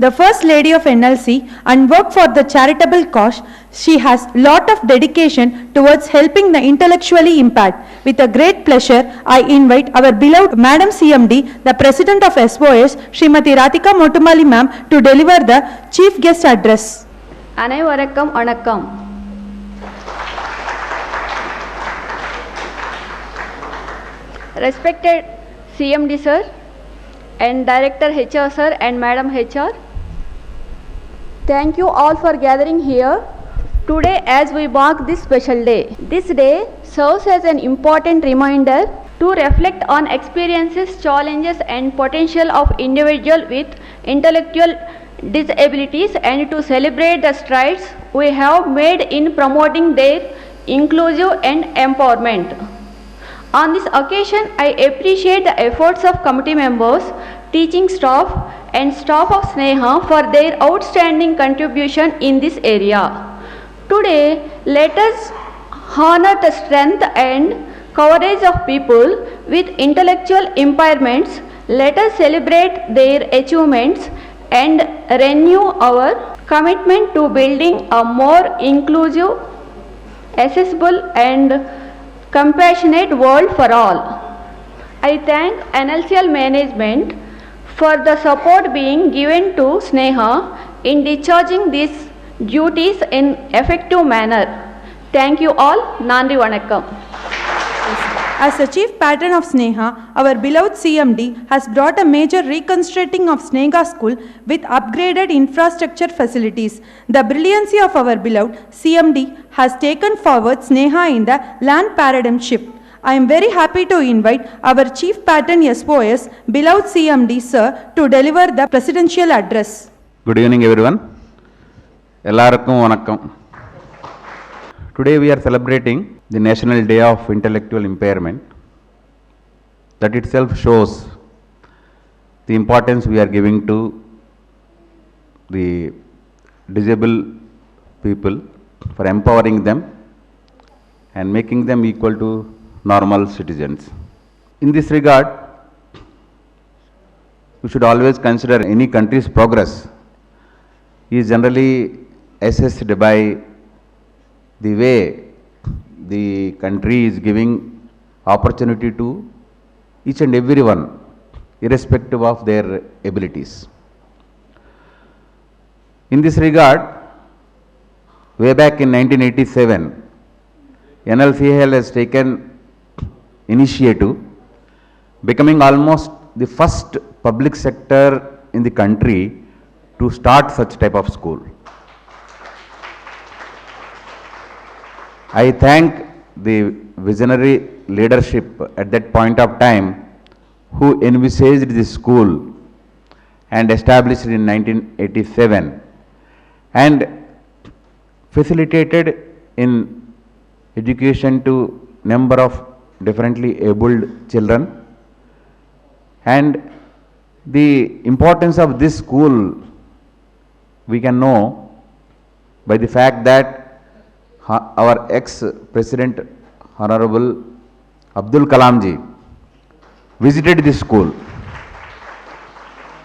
the First Lady of NLC and work for the charitable cause. She has lot of dedication towards helping the intellectually impaired. With a great pleasure, I invite our beloved Madam CMD, the President of SOS, Srimati Radhika Motupalli Ma'am, to deliver the Chief Guest Address. அனைவருக்கும் வணக்கம். Respected CMD sir and Director HR sir and Madam HR, thank you all for gathering here today as we mark this special day. This day serves as an important reminder to reflect on experiences, challenges and potential of individuals with intellectual disabilities and to celebrate the strides we have made in promoting their inclusive and empowerment. On this occasion, I appreciate the efforts of committee members, teaching staff and staff of Sneha for their outstanding contribution in this area. Today, let us honor the strength and courage of people with intellectual impairments. Let us celebrate their achievements and renew our commitment to building a more inclusive, accessible and compassionate world for all. I thank NLCIL management for the support being given to Sneha in discharging these duties in effective manner. Thank you all. Nandri Vanakkam. As the Chief Patron of Sneha, our beloved CMD has brought a major reconstructing of Sneha School with upgraded infrastructure facilities. The brilliancy of our beloved CMD has taken forward Sneha in the land paradigm shift. I am very happy to invite our Chief Patron SOS, beloved CMD Sir, to deliver the presidential address. Good evening everyone. Ellarukkum vanakkam. Today we are celebrating the National Day of Intellectual Impairment. That itself shows the importance we are giving to the disabled people for empowering them and making them equal to normal citizens. In this regard, we should always consider any country's progress is generally assessed by the way the country is giving opportunity to each and everyone, irrespective of their abilities. In this regard, way back in 1987, NLCIL has taken initiative, becoming almost the first public sector in the country to start such type of school. I thank the visionary leadership at that point of time who envisaged this school and established in 1987 and facilitated in education to number of differently abled children. And the importance of this school we can know by the fact that our ex-President Honorable Abdul Kalam ji visited this school.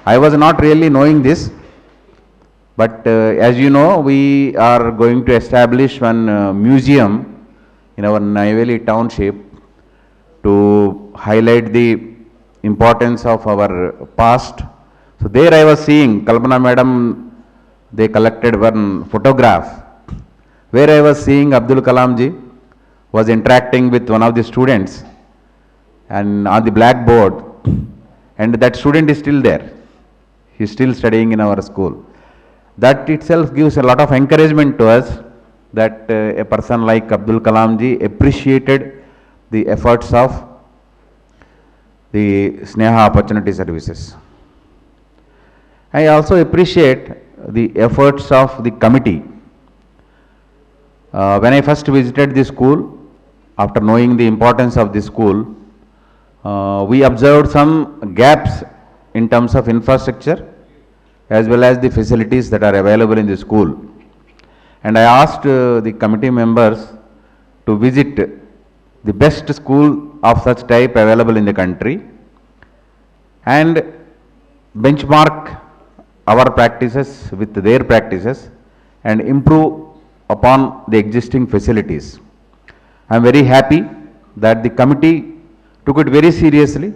I was not really knowing this, but as you know, we are going to establish one museum in our Neyveli Township to highlight the importance of our past. So there I was seeing Kalpana Madam, they collected one photograph where I was seeing Abdul Kalam ji was interacting with one of the students and on the blackboard, and that student is still there. He is still studying in our school. That itself gives a lot of encouragement to us that a person like Abdul Kalam ji appreciated the efforts of the Sneha Opportunity Services. I also appreciate the efforts of the committee. When I first visited the school, after knowing the importance of the school, we observed some gaps in terms of infrastructure as well as the facilities that are available in the school. And I asked the committee members to visit the best school of such type available in the country and benchmark our practices with their practices and improve upon the existing facilities. I am very happy that the committee took it very seriously.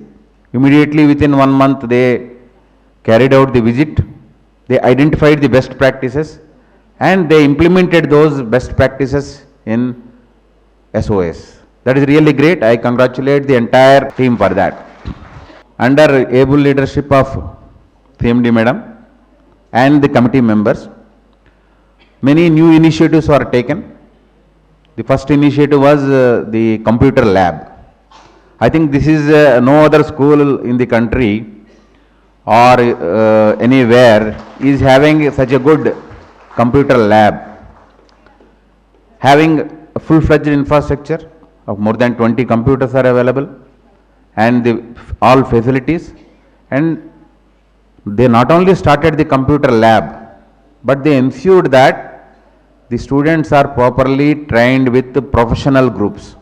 Immediately within 1 month they carried out the visit, they identified the best practices and they implemented those best practices in SOS. That is really great. I congratulate the entire team for that. Under able leadership of CMD Madam and the committee members, many new initiatives were taken. The first initiative was the computer lab. I think this is no other school in the country or anywhere is having such a good computer lab. Having a full-fledged infrastructure of more than 20 computers are available and all facilities, and they not only started the computer lab, but they ensured that the students are properly trained with the professional groups.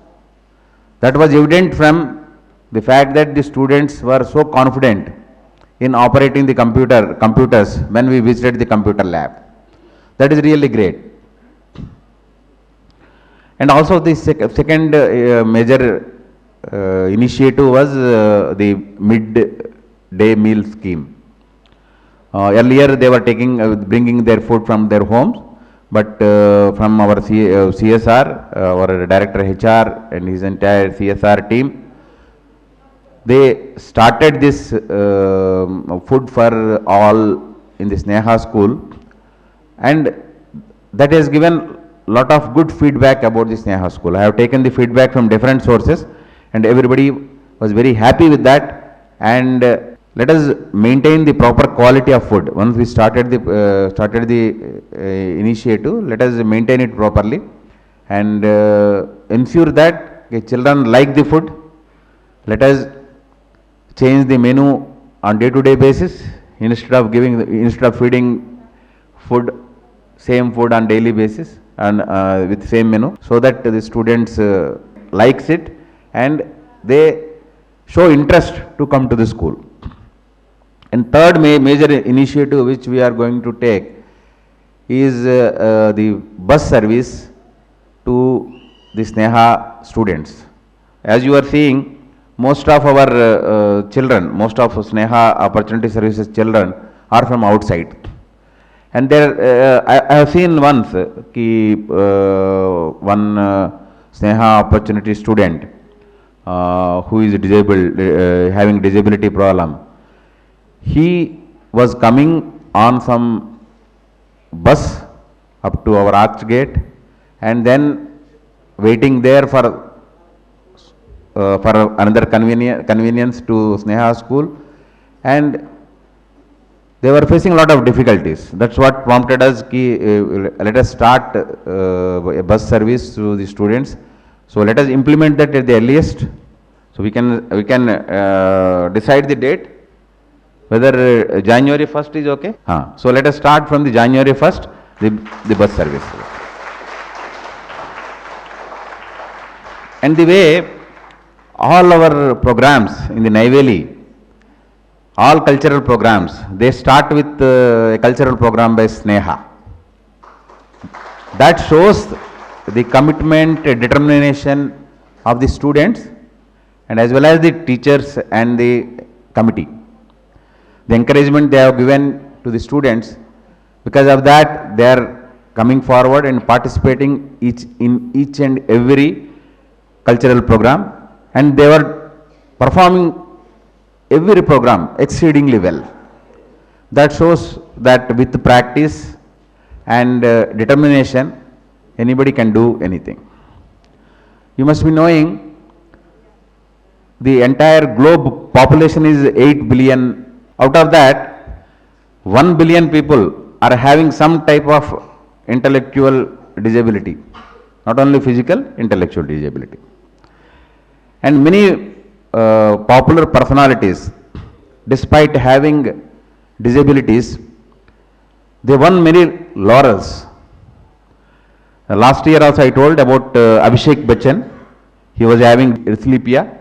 That was evident from the fact that the students were so confident in operating the computers when we visited the computer lab. That is really great. And also the second major initiative was the mid-day meal scheme. Earlier they were bringing their food from their homes, but from our CSR, our Director HR and his entire CSR team, they started this food for all in the Sneha school, and that has given lot of good feedback about the Sneha school. I have taken the feedback from different sources and everybody was very happy with that, and let us maintain the proper quality of food. Once we started the initiative, let us maintain it properly and ensure that children like the food. Let us change the menu on day-to-day basis instead of feeding same food on daily basis and with same menu, so that the students likes it and they show interest to come to the school. And third major initiative which we are going to take is the bus service to the Sneha students. As you are seeing, most of our children, most of Sneha Opportunity Services children are from outside. And there, I have seen once one Sneha Opportunity student who is disabled, having disability problem. He was coming on some bus up to our arch gate and then waiting there for another convenience to Sneha school, and they were facing a lot of difficulties. That's what prompted us, let us start a bus service to the students. So let us implement that at the earliest. So we can decide the date, whether January 1st is okay. So let us start from the January 1st, the bus service. And the way all our programs in the Neyveli, all cultural programs, they start with a cultural program by Sneha. That shows the commitment, determination of the students and as well as the teachers and the committee. The encouragement they have given to the students, because of that they are coming forward and participating in each and every cultural program, and they were performing every program exceedingly well. That shows that with practice and determination, anybody can do anything. You must be knowing the entire globe population is 8 billion. Out of that, 1 billion people are having some type of intellectual disability, not only physical, intellectual disability. And many popular personalities, despite having disabilities, they won many laurels. Last year also I told about Abhishek Bachchan. He was having dyslipia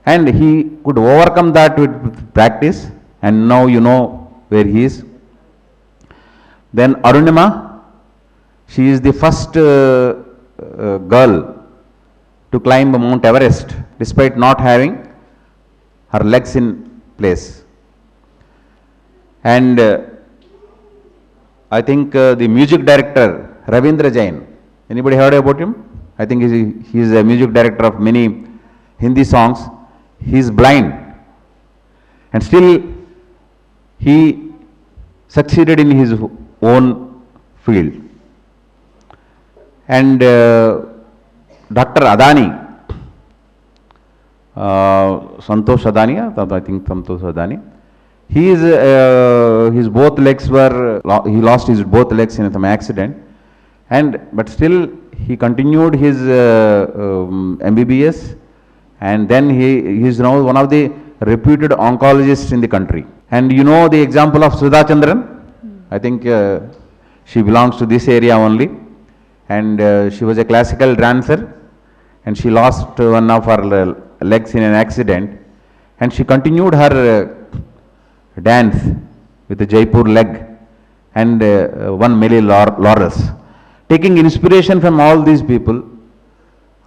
and he could overcome that with practice, and now you know where he is. Then Arunima, she is the first girl to climb Mount Everest despite not having her legs in place. And I think the music director Ravindra Jain, anybody heard about him? I think he is a music director of many Hindi songs. He is blind and still he succeeded in his own field. And Dr. Adani, Santosh Adani, I think Santosh Adani, he is, his both legs were, he lost his both legs in some accident, but still he continued his MBBS, and then he is now one of the reputed oncologists in the country. And you know the example of Sudha Chandran? I think she belongs to this area only, and she was a classical dancer, and she lost one of her legs in an accident, and she continued her dance with the Jaipur leg and won many laurels. Taking inspiration from all these people,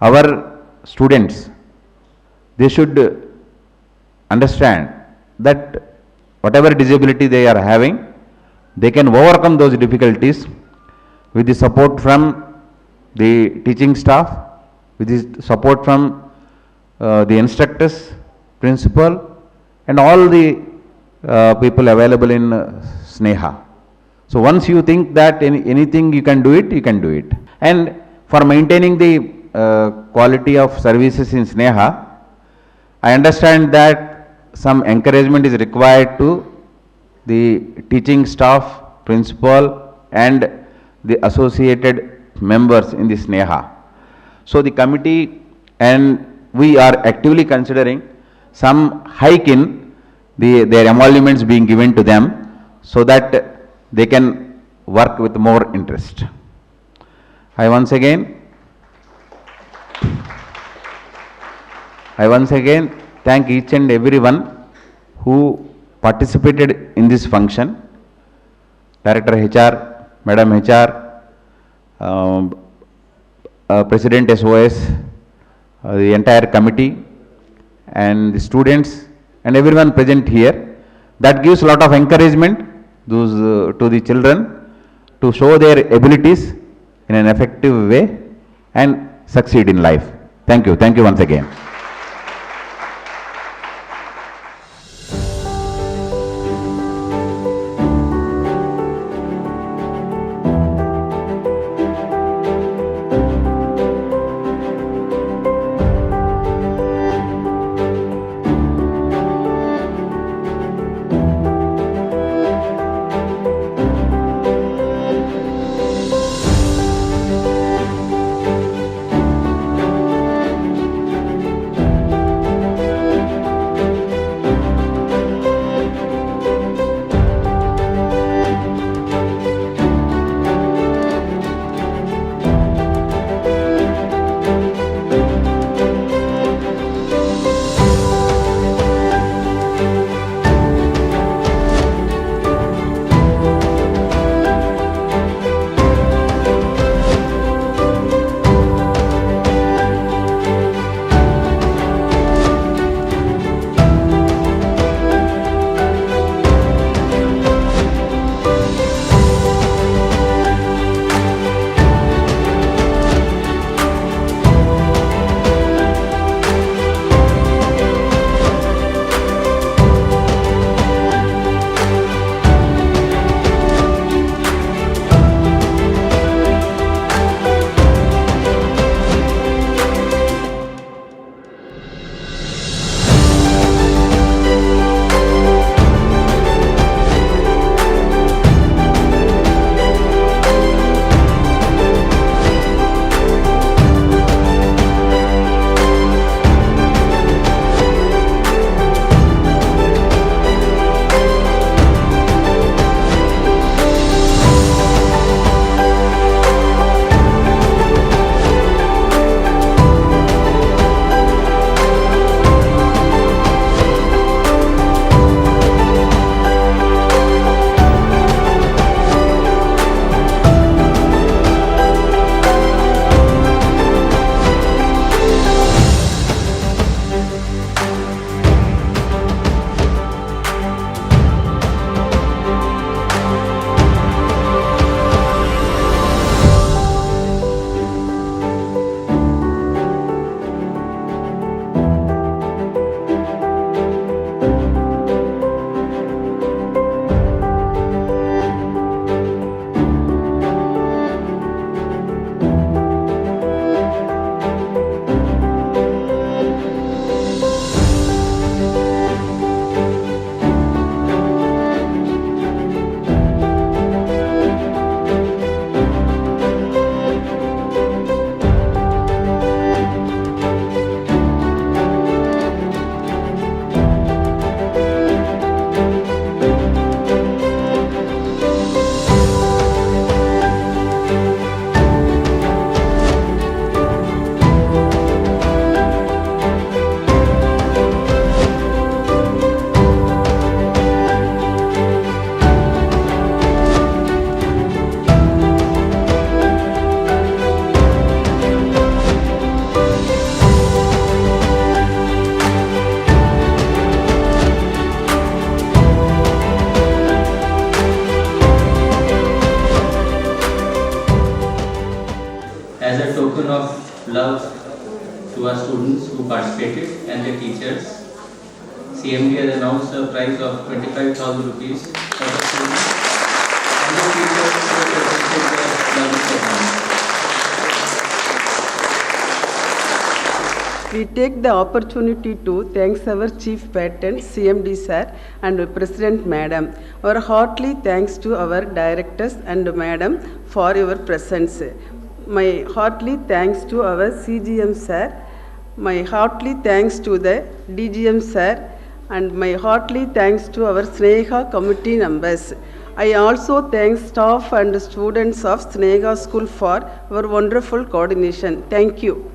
our students, they should understand that whatever disability they are having, they can overcome those difficulties with the support from the teaching staff, with the support from the instructors, principal, and all the people available in Sneha. So once you think that anything you can do it, you can do it. And for maintaining the quality of services in Sneha, I understand that some encouragement is required to the teaching staff, principal, and the associated members in the Sneha. So the committee and we are actively considering some hike in their emoluments being given to them so that they can work with more interest. I once again thank each and everyone who participated in this function. Director HR, Madam HR, President SOS, the entire committee, and the students, and everyone present here. That gives a lot of encouragement to the children to show their abilities in an effective way and succeed in life. Thank you. Thank you once again. as a token of love to our students who participated and the teachers, CMD has announced a prize of 25,000 rupees for the students and the teachers who presented their learning performance. We take the opportunity to thank our Chief Patron, CMD Sir and President Madam. Our heartily thanks to our directors and Madam for your presence. My heartily thanks to our CGM Sir. My heartily thanks to the DGM Sir. And my heartily thanks to our Sneha committee members. I also thank staff and students of Sneha School for our wonderful coordination. Thank you.